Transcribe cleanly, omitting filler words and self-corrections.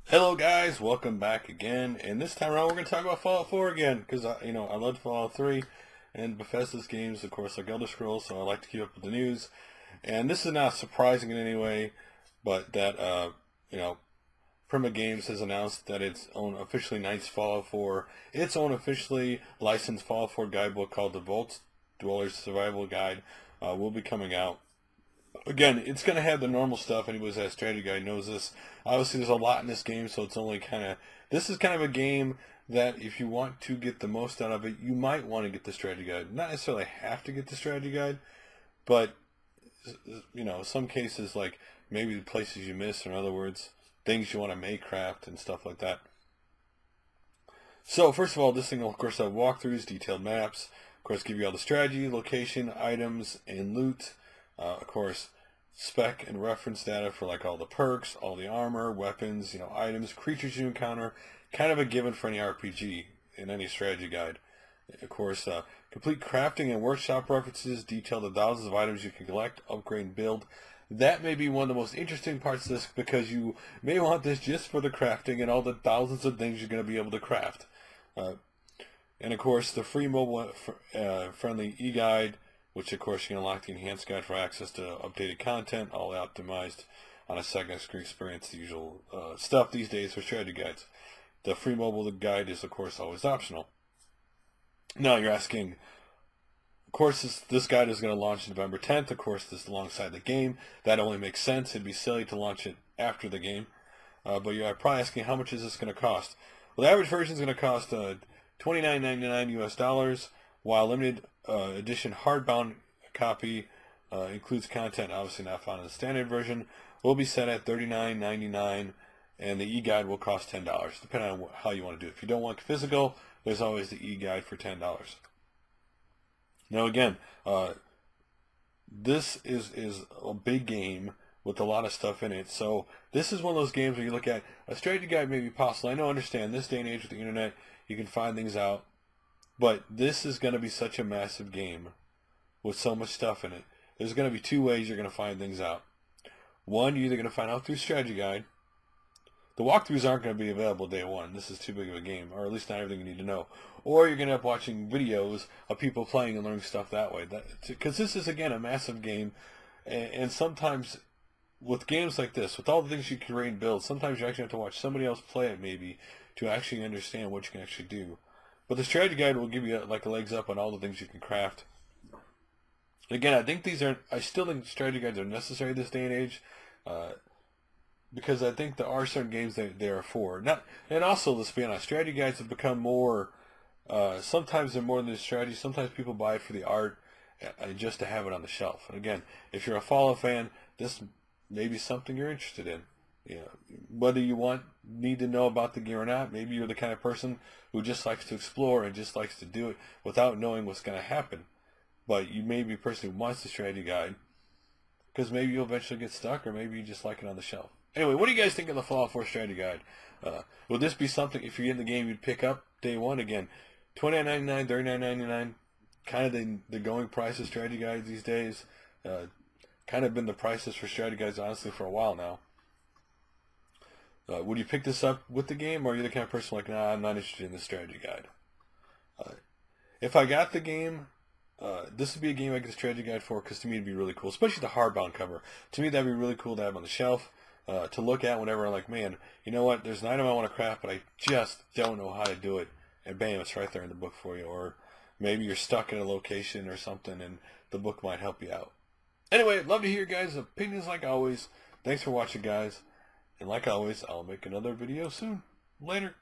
Hello guys, welcome back again, and this time around we're going to talk about Fallout 4 again, because I loved Fallout 3, and Bethesda's games, of course, like Elder Scrolls, so I like to keep up with the news, and this is not surprising in any way, but that, Prima Games has announced that its own officially licensed Fallout 4, its own officially licensed Fallout 4 guidebook called the Vault Dwellers Survival Guide, will be coming out. Again, it's going to have the normal stuff. Anybody who's had a strategy guide knows this. Obviously, there's a lot in this game, so it's only this is kind of a game that if you want to get the most out of it, you might want to get the strategy guide. Not necessarily have to get the strategy guide, but, some cases, like maybe the places you miss, or in other words, things you want to make, craft, and stuff like that. So, first of all, this thing will, of course, have walkthroughs, detailed maps, of course, give you all the strategy, location, items, and loot. Of course, spec and reference data for like all the perks, all the armor, weapons, items, creatures you encounter. Kind of a given for any RPG in any strategy guide. Of course, complete crafting and workshop references detail the thousands of items you can collect, upgrade, and build. That may be one of the most interesting parts of this, because you may want this just for the crafting and all the thousands of things you're going to be able to craft. And of course, the free mobile friendly e-guide, which of course you can unlock the enhanced guide for access to updated content, all optimized on a second screen experience, the usual stuff these days for strategy guides. The free mobile guide is of course always optional. Now you're asking, of course this guide is going to launch November 10th, of course this is alongside the game. That only makes sense. It'd be silly to launch it after the game. But you're probably asking, how much is this going to cost? Well, the average version is going to cost $29.99 US, while limited edition hardbound copy includes content obviously not found in the standard version, will be set at $39.99, and the e-guide will cost $10, depending on how you want to do it. If you don't want physical, there's always the e-guide for $10. Now again, this is a big game with a lot of stuff in it. So this is one of those games where you look at a strategy guide may be possible. I understand this day and age with the internet, you can find things out. But this is going to be such a massive game with so much stuff in it. There's going to be two ways you're going to find things out. One, you're either going to find out through strategy guide. The walkthroughs aren't going to be available day one. This is too big of a game, or at least not everything you need to know. Or you're going to end up watching videos of people playing and learning stuff that way. Because this is, again, a massive game. And sometimes with games like this, with all the things you can create and build, sometimes you actually have to watch somebody else play it maybe to actually understand what you can actually do. But the strategy guide will give you like a legs up on all the things you can craft. Again, I still think strategy guides are necessary this day and age, because I think there are certain games that they are for. And also, let's be honest, strategy guides have become more, sometimes they're more than just strategy. Sometimes people buy it for the art and just to have it on the shelf. And again, if you're a Fallout fan, this may be something you're interested in. Whether you need to know about the game or not, maybe you're the kind of person who just likes to explore and just likes to do it without knowing what's going to happen. But you may be a person who wants the strategy guide, because maybe you'll eventually get stuck, or maybe you just like it on the shelf. Anyway, what do you guys think of the Fallout 4 strategy guide? Would this be something, if you're in the game, you'd pick up day one? Again, $29.99, $39.99, kind of the going price of strategy guides these days. Kind of been the prices for strategy guides, honestly, for a while now. Would you pick this up with the game, or are you the kind of person like, nah, I'm not interested in the strategy guide? If I got the game, this would be a game I get a strategy guide for, because to me it'd be really cool, especially the hardbound cover. To me that'd be really cool to have on the shelf, to look at whenever I'm like, man, you know what, there's an item I want to craft, but I just don't know how to do it. And bam, it's right there in the book for you. Or maybe you're stuck in a location or something, and the book might help you out. Anyway, I'd love to hear your guys' opinions like always. Thanks for watching, guys. And like always, I'll make another video soon. Later.